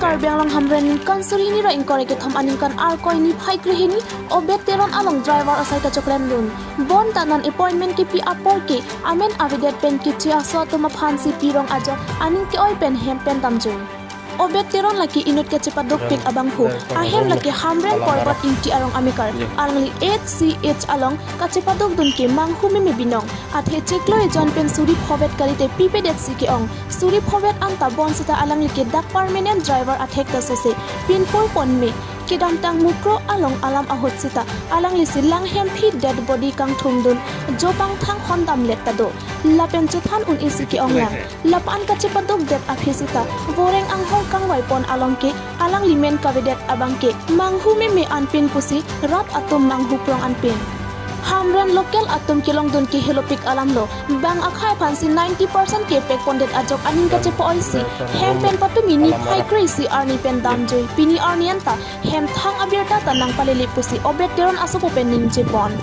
Karbiang lang hamren kansuri ni ra inkore ke tham aning kan arkoi ni phai krehini obet teron along driver asai ka choklem lun bon tanan appointment ki pi apor ke amen avidet pen ki chia so to ma phansi pirong ajo aning ke oi pen hem pen tamjo obet teron laki inut ke cepadok pik abang hu ahem laki hamren korbot inti arong amikar arangli HCH along ka cepadok dun ke manghu me binong athe chekloi jon pen suri phobet karite pipedet si ke ong suri phobet anta bon sita alang like dak permanent driver athek ta sese pinpol pon me kedam tang mukro along alam ahot sita alang li silang hem phi dead body kang thumdun jopang thang hondam letta do lapen chethan un isi ke ong lang lapan ka cepadok det afisita voreng ang hong kang wai pon along ke alang limen kavedet abang ke manghu me anpin pusi rat atum manghu prong anpin Hamran local atom kilong dun ki helopik alam lo bang akhai phansi 90% ke pek pondet ajok aning ka chepo oisi hem pen patu mini phai crazy arni pen dam joi pini arnianta hem thang abirta tanang palele pusi obet teron asopo pen ning chepon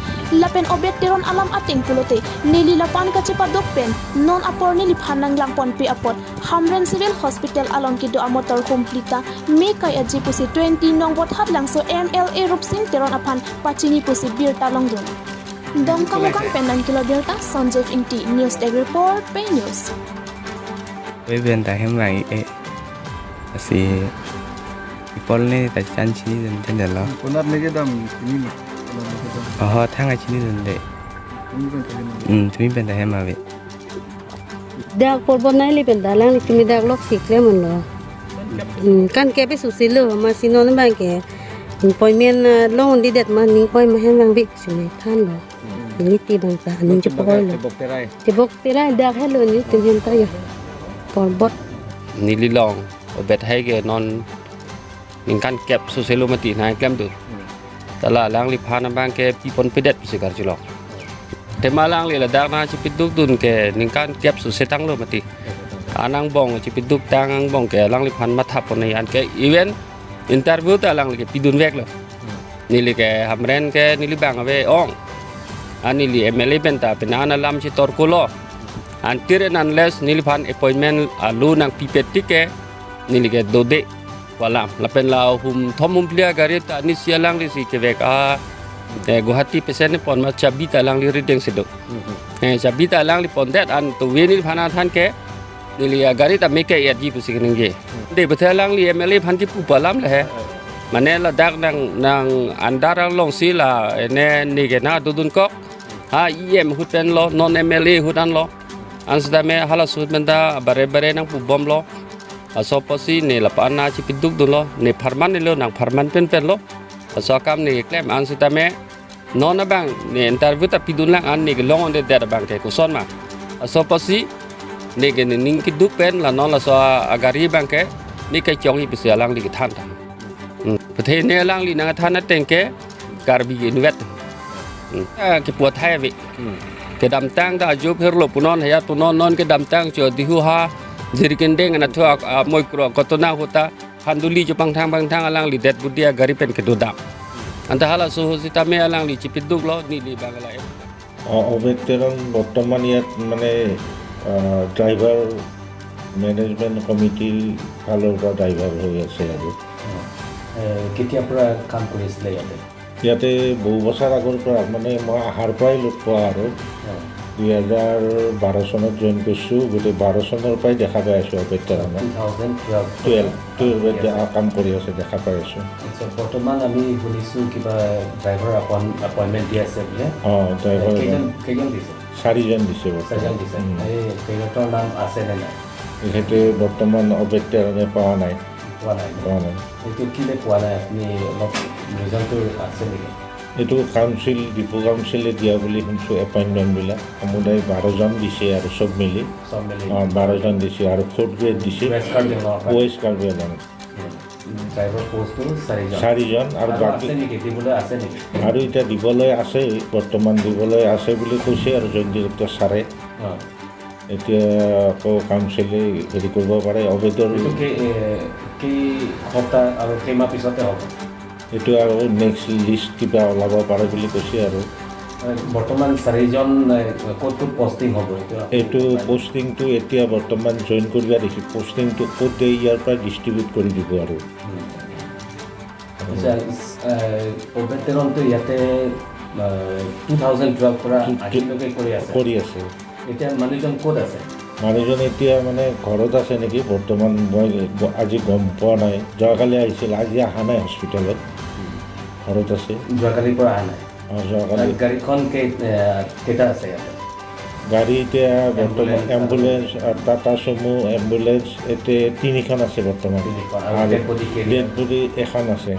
lapen obet teron alam ating pulote neli lapan ka chepa dok pen non apor neli phanang lang pon pe apot Hamran civil hospital along ki do amotor completa me kai aji pusi 20 nong bot hat lang so MLA rupsing teron apan pachini pusi birta long dun Dong kamukan pendan kilo Delta Sanjay Inti News Day Report Pay News. Với bên tại hôm nay thì Paul này tại chân chỉ nên tên là lo. Onar này cái đam ini Họ thang ai chỉ nên để. Tụi bên tại hôm nay vậy. Dak Paul này bên tại lang thì mình dak lok xịt lên mình lo. Kan kẹpไปสู่สิเลอมาสินอนบ้านแกปอยเมียนลงดีเด็ดมานี่ปอยมาให้นางวิกสิในท่านเหรอนี่ตีบางตานี่จะปอยเลยจะบอกเตไรดักให้เลยนี่ถึงเห็นตายปอยบด นี่ลิลองเบ็ดให้แกนอนนิ่งกันเก็บสุเซโลมาตีนายแกมดูแต่ละล้างลิพานะบางแกปีปนไปเด็ดสิการจุลอกแต่มาล้างลิละดักนะจะปิดดุกดุนแกนิ่งกันเก็บสุเซตังโลมาตีanang bongจะปิดดุกตังอังบองแกล้างลิพันมาทับคนในอันแกอีเวนinterview ta lang ke pidun vek lo nili ke hamren ke nili bang ave ong anili MLA benta penana lam chi tor kulo until and unless nili phan appointment alu nang pipet tike nili ke dode walam lapen lao hum thomum plia gari ta ni sia lang ri si ke vek a Guwahati pesen pon ma chabi ta lang li rideng sedok chabi ta lang li pon det an to we ni phana than ke nili gari ta meke ya ji pusi kning ge de bethelang li MLA phan ti pu palam le he mane la dak nang andar long si la ne ni ge na dudun ko ha em huten lo non MLA hudan lo ansda me hala sud menda bare nang pu bom lo aso posi ne la pa na chi piduk du lo ne farman ne lo nang farman pen lo aso kam ne klem ansda me non na bang ne interview ta pidun lang an ne ge long on de der bang ke ko son ma aso posi ni ke ning ki duk pen la non la so agari bang ke ni ke chong hi pisia lang li ki than taประเทศne lang li na than na teng ke karbi invet ke pu thai vi ke dam tang da ju pher lo punon ya punon non ke dam tang cho di hu ha jiriken deng na thua moi kro ko to na hota handuli ju pang thang alang li det budia gari pen ke do dam anta hala so sita me alang li chipiduk lo ni li bangala অবেতেরন বর্তমান ইয়াত মানে driver management committee ফালৰ পৰা driver হৈ আছে আৰু কেতিয়াৰ পৰা কাম কৰি আছিলে ইয়াতে বহু বছৰ আগৰ পৰা মানে মই আহাৰ পৰাই লগ পোৱা আৰু 2012 চনত জইন কৰিছোঁ গোটেই 12 চনৰ পৰাই দেখা পাই আছোঁ অবেতেৰণত 2012 কাম কৰি আছে দেখা পাই আছোঁ বৰ্তমান আমি শুনিছোঁ কিবা ড্ৰাইভাৰ এপইণ্টমেণ্ট দি আছে বোলে ড্ৰাইভাৰ কেইজন দিছে 4জন দিছে কেইজনৰ নাম আছে নে নাই সেইটো বৰ্তমান অবেতেৰণে পোৱা নাই এইটো কিলে পোৱা নাই আপুনি অলপ ৰিজনটো আছে নেকি এইটো কাউন্সিল ডিপু কাউন্সিলে দিয়া বুলি শুনিছোঁ এপইণ্টমেণ্টবিলাক সমুদায় 12জন দিছে আৰু চব মিলি 12জন দিছে আৰু 4th গ্ৰেড দিছে ৱেষ্ট কাৰ্বি আংলং ড্ৰাইভাৰ পোষ্টটো 4জন আৰু বাকী আৰু এতিয়া দিবলৈ আছে বৰ্তমান দিবলৈ আছে বুলি কৈছে আৰু জইণ্ট ডিৰেক্টৰ ছাৰে এতিয়া আকৌ কাউন্সিলে হেৰি কৰিব পাৰে অবেদৰ সপ্তাহ আৰু কেইমাহ পিছতে হ'ব এইটো আৰু নেক্সট লিষ্ট কিবা ওলাব পাৰে বুলি কৈছে আৰু বৰ্তমান 4জন ক'ত পষ্টিং হ'ব এইটো পষ্টিংটো এতিয়া বৰ্তমান জইন কৰিব দিছে পষ্টিংটো ক'ত দিয়ে ইয়াৰ পৰা ডিষ্ট্ৰিবিউট কৰি দিব আৰু অভ্যন্তৰণটো ইয়াতে 2012 পৰা আজিলৈকে কৰি আছে এতিয়া মানুহজন ক'ত আছে মানুহজন এতিয়া মানে ঘৰত আছে নেকি বৰ্তমান মই আজি গম পোৱা নাই যোৱাকালি আহিছিল আজি অহা নাই হস্পিটেলত ঘৰত আছে যোৱাকালিৰ পৰা অহা নাই যোৱাকালি গাড়ীখন কেইটা আছে ইয়াতে গাড়ী এতিয়া বৰ্তমান এম্বুলেঞ্চ টাটা চুমু এম্বুলেঞ্চ এতিয়া 3খন আছে বৰ্তমান আৰু ডেড বডি এখন আছে